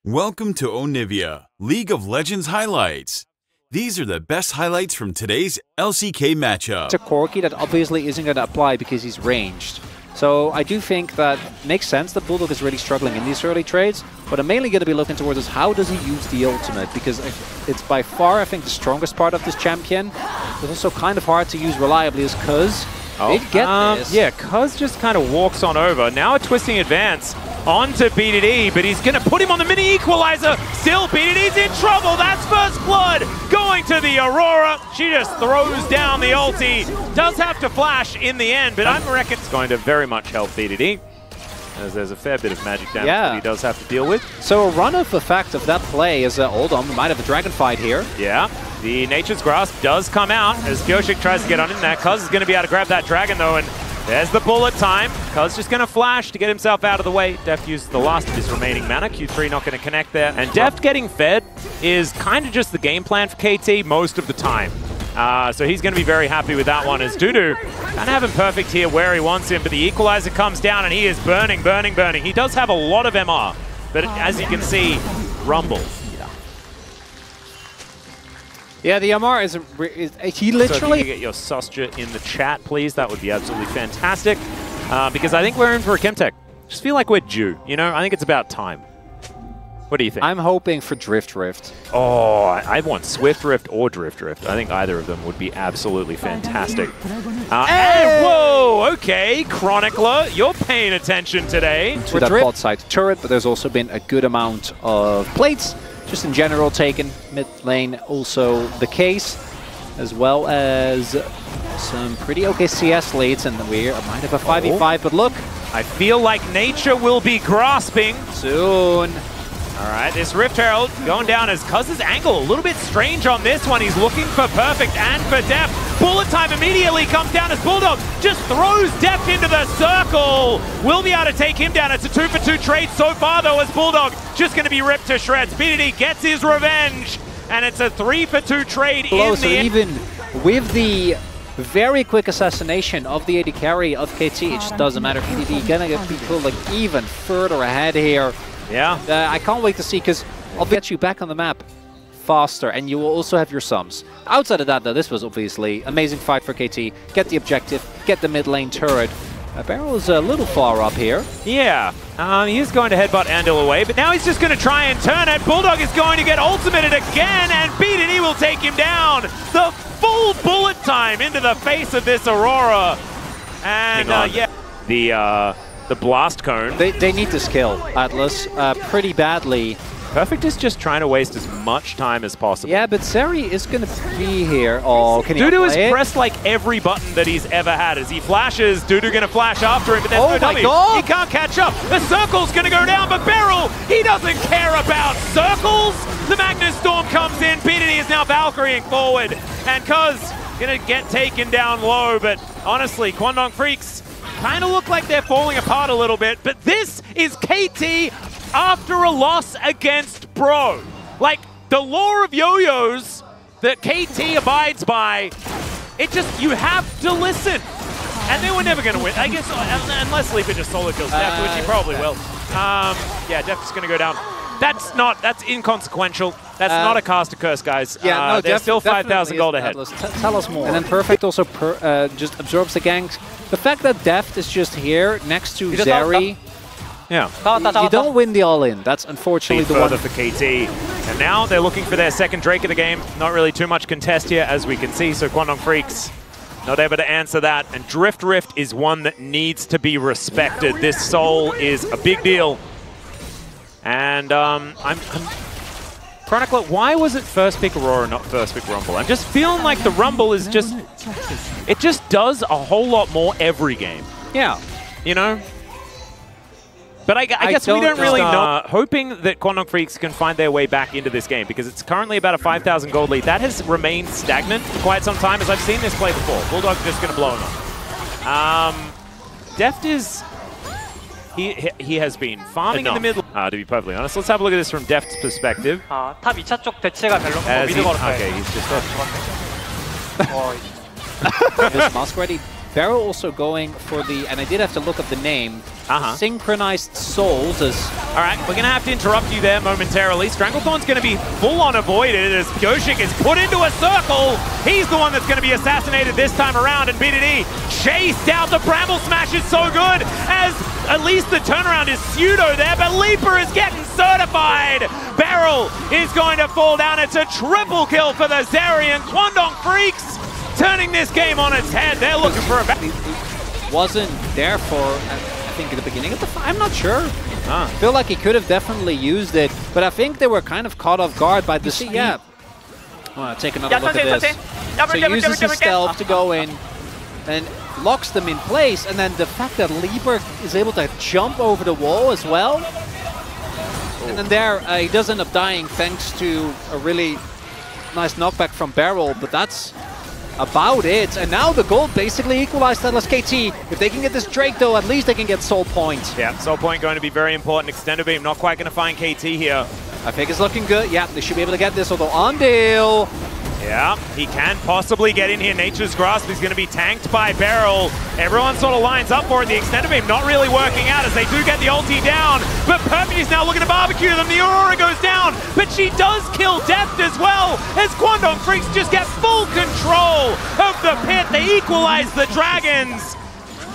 Welcome to Onivia, League of Legends highlights. These are the best highlights from today's LCK matchup. It's a quirky that obviously isn't going to apply because he's ranged. So I do think that makes sense that Bulldog is really struggling in these early trades. What I'm mainly going to be looking towards is how does he use the ultimate? Because it's by far, I think, the strongest part of this champion. It's also kind of hard to use reliably as Cuz. They get this. Yeah, Cuz just kind of walks on over. Now a twisting advance onto BDD, but he's going to put him on the mini equalizer. Still, BDD's in trouble. That's first blood going to the Aurora. She just throws down the ulti. Does have to flash in the end, but I reckon it's going to very much help BDD, as there's a fair bit of magic damage that he does have to deal with. So a run-off effect of that play is hold on, we might have a dragon fight here. Yeah, the Nature's Grasp does come out as Gyoshik tries to get on in there. Cuz is going to be able to grab that dragon though, and there's the bullet time. Cuz just going to flash to get himself out of the way. Deft uses the last of his remaining mana. Q3 not going to connect there. And Deft getting fed is kind of just the game plan for KT most of the time. So he's going to be very happy with that one, as Dudu kind of have him perfect here where he wants him, but the equalizer comes down and he is burning, burning, burning. He does have a lot of MR, but as you can see, Rumble. Yeah, the MR is he literally... So if you could get your Sostra in the chat, please, that would be absolutely fantastic. Because I think we're in for a Chemtech. Just feel like we're due, you know? I think it's about time. What do you think? I'm hoping for Drift Rift. Oh, I want Swift Rift or Drift Rift. I think either of them would be absolutely fantastic. And whoa, okay, Chronicler, you're paying attention today. To that bot side turret, but there's also been a good amount of plates, just in general taken. Mid lane also the case, as well as some pretty okay CS leads, and we might have a 5v5, but look. I feel like nature will be grasping. Soon. All right, this Rift Herald going down as Cuz's angle a little bit strange on this one. He's looking for Perfect and for Deft. Bullet time immediately comes down as Bulldog just throws Deft into the circle. We'll be able to take him down. It's a 2-for-2 trade so far, though, as Bulldog just going to be ripped to shreds. BDD gets his revenge, and it's a 3-for-2 trade in the end. Even with the very quick assassination of the AD carry of KT, it just doesn't matter. BDD gonna get people like even further ahead here. Yeah. I can't wait to see, because I'll get you back on the map faster, and you will also have your sums. Outside of that, though, this was obviously amazing fight for KT. Get the objective, get the mid lane turret. Barrel is a little far up here. Yeah, he's going to headbutt Andil away, but now he's just going to try and turn it. Bulldog is going to get ultimated again, and BDD will take him down. The full bullet time into the face of this Aurora. And yeah. The blast cone. They need this kill, Atlas, pretty badly. Perfect is just trying to waste as much time as possible. Yeah, but Seri is going to be here. Oh, can he Dudu has pressed like every button that he's ever had. As he flashes, Dudu going to flash after him, but there's no dummy. He can't catch up. The circle's going to go down, but Beryl, he doesn't care about circles. The Magnus Storm comes in. BDD is now Valkyrieing forward, and Cuz going to get taken down low, but honestly, Kwangdong Freecs kind of look like they're falling apart a little bit, but this is KT after a loss against Bro. Like, the law of yo-yos that KT abides by, it just, you have to listen. And they were never going to win, I guess, unless Leaper just solo kills Deft, which he probably will. Yeah, Deft is going to go down. That's inconsequential. That's not a caster curse, guys. Yeah, no, they're still 5,000 gold ahead. Tell us more. And then Perfect also just absorbs the ganks. The fact that Deft is just here next to Zeri, you don't win the all-in. That's unfortunately the one for KT. And now they're looking for their second Drake of the game. Not really too much contest here, as we can see. So Kwangdong Freecs not able to answer that. And Drift Rift is one that needs to be respected. This soul is a big deal. And Chronicler, why was it first pick Aurora, not first pick Rumble? I'm just feeling like the Rumble is just, it just does a whole lot more every game. Yeah. You know? But I guess we don't really know. Hoping that Kwangdong Freecs can find their way back into this game, because it's currently about a 5,000 gold lead. That has remained stagnant for quite some time, as I've seen this play before. Bulldog's just going to blow him up. Deft is... He has been farming in the middle. To be perfectly honest, let's have a look at this from Deft's perspective. 탑 2차 쪽 대체가 별로 미드 걸었어요. Okay, he's just Is Mask ready? Beryl also going for the, and I did have to look up the name, Synchronized Souls. All right, we're going to have to interrupt you there momentarily. Stranglethorn's going to be full-on avoided as Pyoshik is put into a circle. He's the one that's going to be assassinated this time around, and BDD chased out. The Bramble Smash is so good, as at least the turnaround is pseudo there, but Leaper is getting certified. Beryl is going to fall down. It's a triple kill for the Zeri, and Kwangdong Freecs turning this game on its head. They're looking for a... He wasn't there for, I think, at the beginning of the fight. I'm not sure. I feel like he could have definitely used it, but I think they were kind of caught off guard by the... Yeah. Take another look at this. So he uses his stealth to go in and locks them in place, and then the fact that Lieber is able to jump over the wall as well. And then there, he does end up dying thanks to a really nice knockback from Beryl, but that's about it. And now the gold basically equalized that KT. If they can get this Drake though, at least they can get Soul Point. Yeah, Soul Point going to be very important. Extended Beam not quite going to find KT here. I think it's looking good. Yeah, they should be able to get this, although Ondale. Yeah, he can possibly get in here. Nature's Grasp is going to be tanked by Beryl. Everyone sort of lines up for it. The Extended Beam not really working out as they do get the ulti down. But Perpy is now looking to barbecue them. The Aurora goes down, but she does kill Deft as well, as Kwangdong Freecs just get full control of the pit. They equalize the Dragons,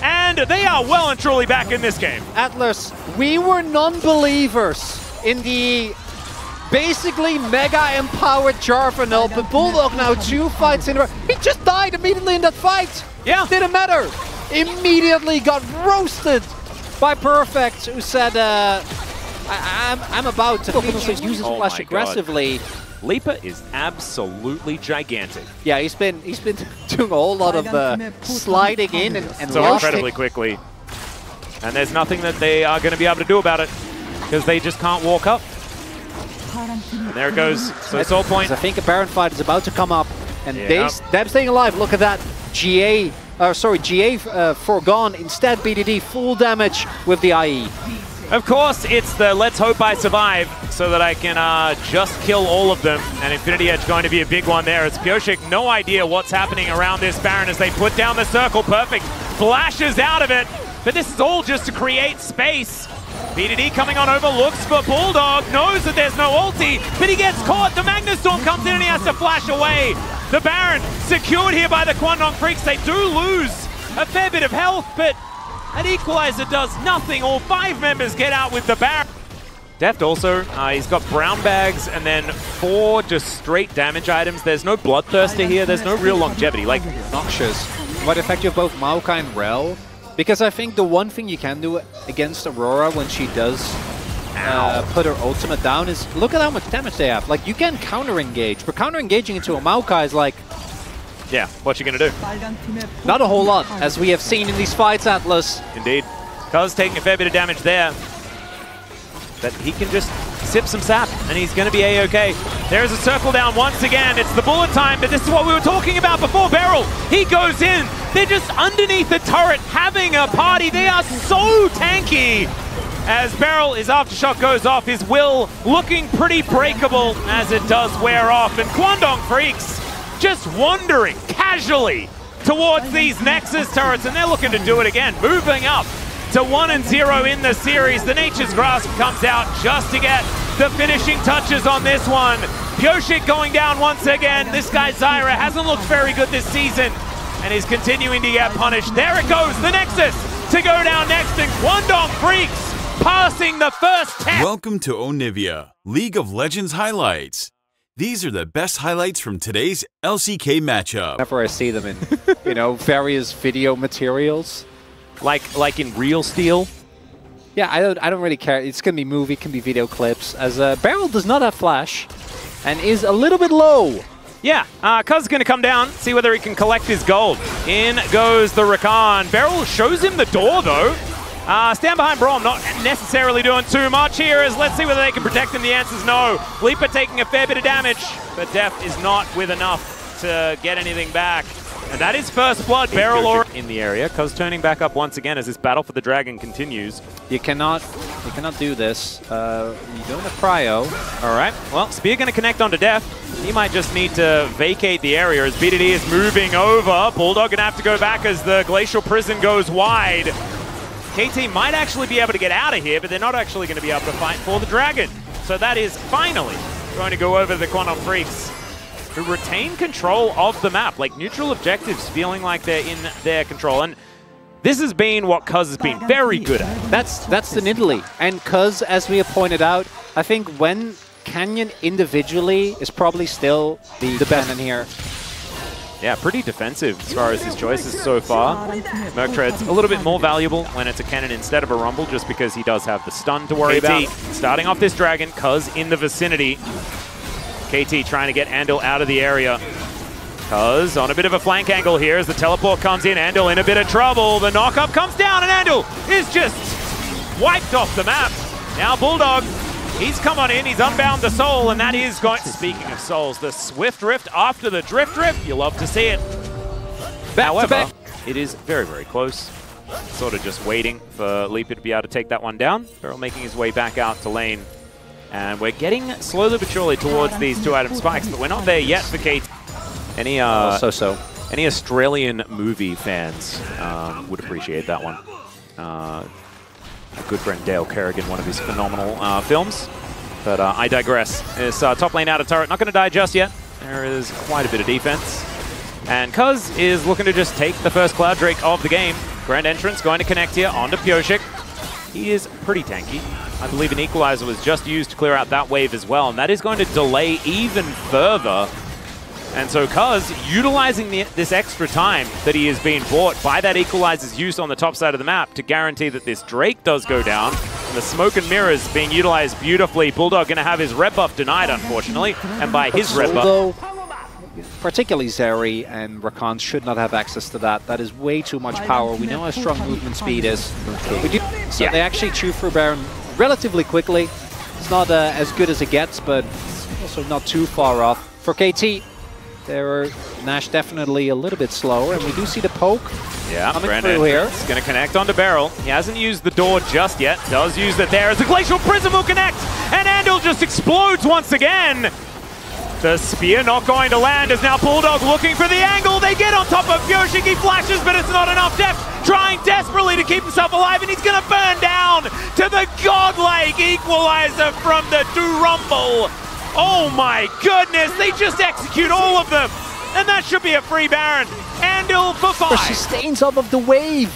and they are well and truly back in this game. Atlas, we were non-believers in the basically mega empowered Jarvanel, but Bulldog now 2 fights in a row. He just died immediately in that fight. Yeah. Didn't matter. Immediately got roasted by Perfect, who said, I'm about to use his flash aggressively. Leaper is absolutely gigantic. Yeah, he's been doing a whole lot of sliding in and so incredibly quickly. And there's nothing that they are going to be able to do about it, because they just can't walk up. And there it goes. So Soul Point. I think a Baron fight is about to come up, and them staying alive. Look at that. GA forgone. Instead, BDD full damage with the IE. Of course, it's the let's hope I survive so that I can just kill all of them. And Infinity Edge going to be a big one there. It's Pyoshik, no idea what's happening around this Baron as they put down the circle. Perfect flashes out of it. But this is all just to create space. BDD coming on over, looks for Bulldog, knows that there's no ulti, but he gets caught. The Magnustorm comes in and he has to flash away. The Baron secured here by the Kwangdong Freecs. They do lose a fair bit of health, but an equalizer does nothing. All 5 members get out with the Baron. Deft also, he's got brown bags and then 4 just straight damage items. There's no Bloodthirster here. There's no real longevity. Like, noxious. What effect of both Maokai and Rel? Because I think the one thing you can do against Aurora when she does put her ultimate down is look at how much damage they have. Like, you can counter-engage, but counter-engaging into a Maokai is like... Yeah, what you gonna do? Not a whole lot, as we have seen in these fights, Atlas. Indeed. Cuz taking a fair bit of damage there. But he can just sip some sap, and he's going to be A-okay. There's a circle down once again. It's the bullet time, but this is what we were talking about before. Beryl, he goes in. They're just underneath the turret having a party. They are so tanky. As Beryl, his aftershock goes off, his will looking pretty breakable as it does wear off. And Kwangdong Freecs just wandering casually towards these Nexus turrets, and they're looking to do it again, moving up to 1-0 in the series. The Nature's Grasp comes out just to get the finishing touches on this one. Pyoshik going down once again. This guy Zyra hasn't looked very good this season and is continuing to get punished. There it goes, the Nexus to go down next, and Kwangdong Freecs passing the first test. Welcome to Onivia, League of Legends highlights. These are the best highlights from today's LCK matchup. Whenever I see them in, various video materials. Like in Real Steel? Yeah, I don't really care. It's gonna be movie, can be video clips. As Beryl does not have flash and is a little bit low. Yeah, Cuz is gonna come down, see whether he can collect his gold. In goes the Rakan. Beryl shows him the door though. Stand behind Braum, not necessarily doing too much here, as let's see whether they can protect him. The answer's no. Leaper taking a fair bit of damage, but Deft is not with enough to get anything back. And that is first blood. Beryl already in the area. Cuz turning back up once again as this battle for the dragon continues. You cannot do this. You don't have cryo. All right. Well, Spear going to connect onto Def. He might just need to vacate the area as BDD is moving over. Bulldog going to have to go back as the Glacial Prison goes wide. KT might actually be able to get out of here, but they're not actually going to be able to fight for the dragon. So that is finally going to go over to the Kwangdong Freecs, who retain control of the map. Like, neutral objectives feeling like they're in their control. And this has been what Cuz has been very good at. That's the Nidalee. And Cuz, as we have pointed out, I think when Canyon individually is probably still the best in here. Yeah, pretty defensive as far as his choices so far. Merctread's a little bit more valuable when it's a cannon instead of a rumble, just because he does have the stun to worry about. Starting off this dragon, Cuz in the vicinity. KT trying to get Andal out of the area. Cuz on a bit of a flank angle here as the teleport comes in. Andal in a bit of trouble. The knock-up comes down and Andal is just wiped off the map. Now Bulldog, he's come on in, he's unbound the soul, and that is going... Speaking of souls, the Swift Rift after the Drift Rift, you love to see it. However, it is very, very close. Sort of just waiting for Leaper to be able to take that one down. Beryl making his way back out to lane. And we're getting slowly but surely towards these 2-item spikes, but we're not there yet for KT. Any any Australian movie fans would appreciate that one. A good friend Dale Kerrigan, one of his phenomenal films. But I digress. This top lane out of turret, not going to die just yet. There is quite a bit of defense. And Cuz is looking to just take the first Cloud Drake of the game. Grand Entrance going to connect here onto Pioshik. He is pretty tanky. I believe an equalizer was just used to clear out that wave as well, and that is going to delay even further. And so Cuz, utilizing this extra time that he is being bought by that equalizer's use on the top side of the map to guarantee that this Drake does go down. And the smoke and mirrors being utilized beautifully. Bulldog going to have his red buff denied, unfortunately, and by his red buff. Particularly Zeri and Rakan should not have access to that. That is way too much power. We know how strong movement speed is. So they actually chew through Baron relatively quickly. It's not as good as it gets, but also not too far off. For KT, Nash definitely a little bit slower, and we do see the poke coming through here. He's going to connect onto Beryl. He hasn't used the door just yet. Does use it there as the Glacial Prism will connect, and Andal just explodes once again. The spear not going to land as now Bulldog looking for the angle. They get on top of Pioshik. He flashes, but it's not enough depth. Trying desperately to keep himself alive, and he's going to burn down to the godlike equalizer from the Durumble. Oh my goodness, they just execute all of them. And that should be a free Baron. Andal for 5. Sustains off of the wave.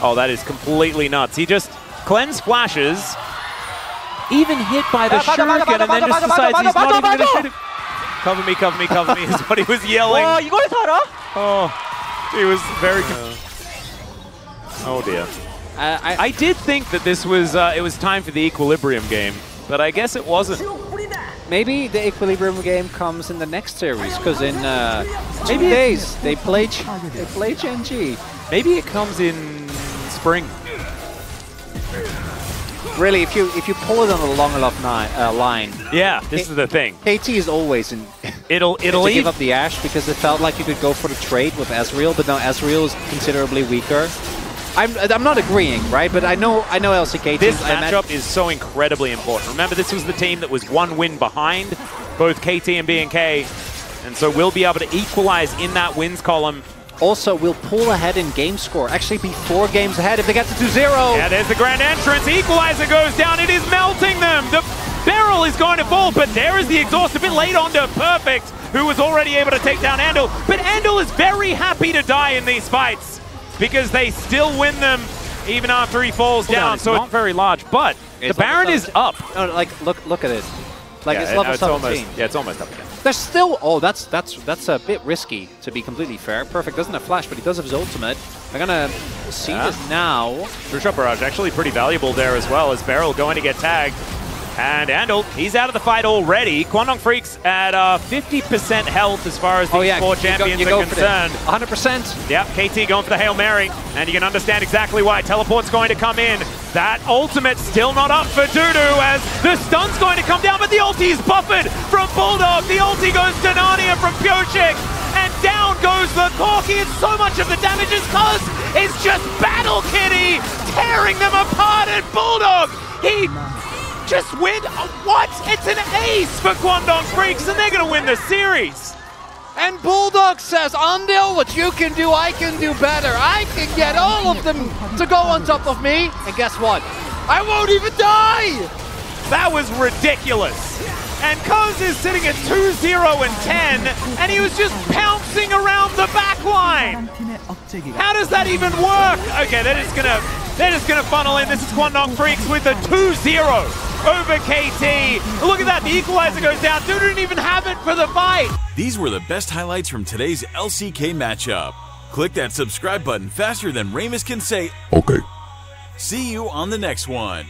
Oh, that is completely nuts. He just cleanse flashes. Even hit by the shuriken, and then just decides he's not even going to shoot him. Cover me, cover me, cover me is what he was yelling. Oh, he was very... Oh dear. I did think that this was, it was time for the Equilibrium game, but I guess it wasn't. Maybe the Equilibrium game comes in the next series, because in 2 days they play Gen.G. Maybe it comes in spring. Really, if you pull it on a long enough line. Yeah, this is the thing. KT is always in. It'll give up the Ashe because it felt like you could go for the trade with Ezreal, but now Ezreal is considerably weaker. I'm not agreeing, right? But I know LCK. This matchup is so incredibly important. Remember, this was the team that was 1 win behind both KT and BNK, and so we'll be able to equalize in that wins column. Also, we'll pull ahead in game score. Actually, be 4 games ahead if they get to 2-0. Yeah, there's the Grand Entrance. Equalizer goes down. It is melting them. The barrel is going to fall, but there is the exhaust a bit late onto Perfect, who was already able to take down Andal. But Andal is very happy to die in these fights because they still win them even after he falls down. So it's not very large, but the Baron is up. No, like look at it. Like it's level 17. Yeah, it's almost up again. There's still... Oh, that's a bit risky, to be completely fair. Perfect doesn't have flash, but he does have his ultimate. They're going to see this now. True Shot Barrage actually pretty valuable there as well, as Beryl going to get tagged. And Andal, he's out of the fight already. Kwangdong Freecs at 50% health as far as these 4 champions are concerned. 100%. Yep, KT going for the Hail Mary. And you can understand exactly why. Teleport's going to come in. That ultimate still not up for Dudu as the stun's going to come down, but the ult ulti's buffered from Bulldog. The ulti goes to Narnia from Piochik. And down goes the Corki, and so much of the damage is cuz it's just Battle Kitty tearing them apart, and Bulldog, he just win. What? It's an ace for Kwangdong Freecs, and they're gonna win the series. And Bulldog says, Andil, what you can do, I can do better. I can get all of them to go on top of me, and guess what? I won't even die! That was ridiculous. And Cuz is sitting at 2-0 and 10, and he was just pouncing around the back line. How does that even work? Okay, they're just gonna funnel in. This is Kwangdong Freecs with a 2-0 over KT. Look at that, the equalizer goes down. Dude didn't even have it for the fight. These were the best highlights from today's LCK matchup. Click that subscribe button faster than Ramus can say, okay. See you on the next one.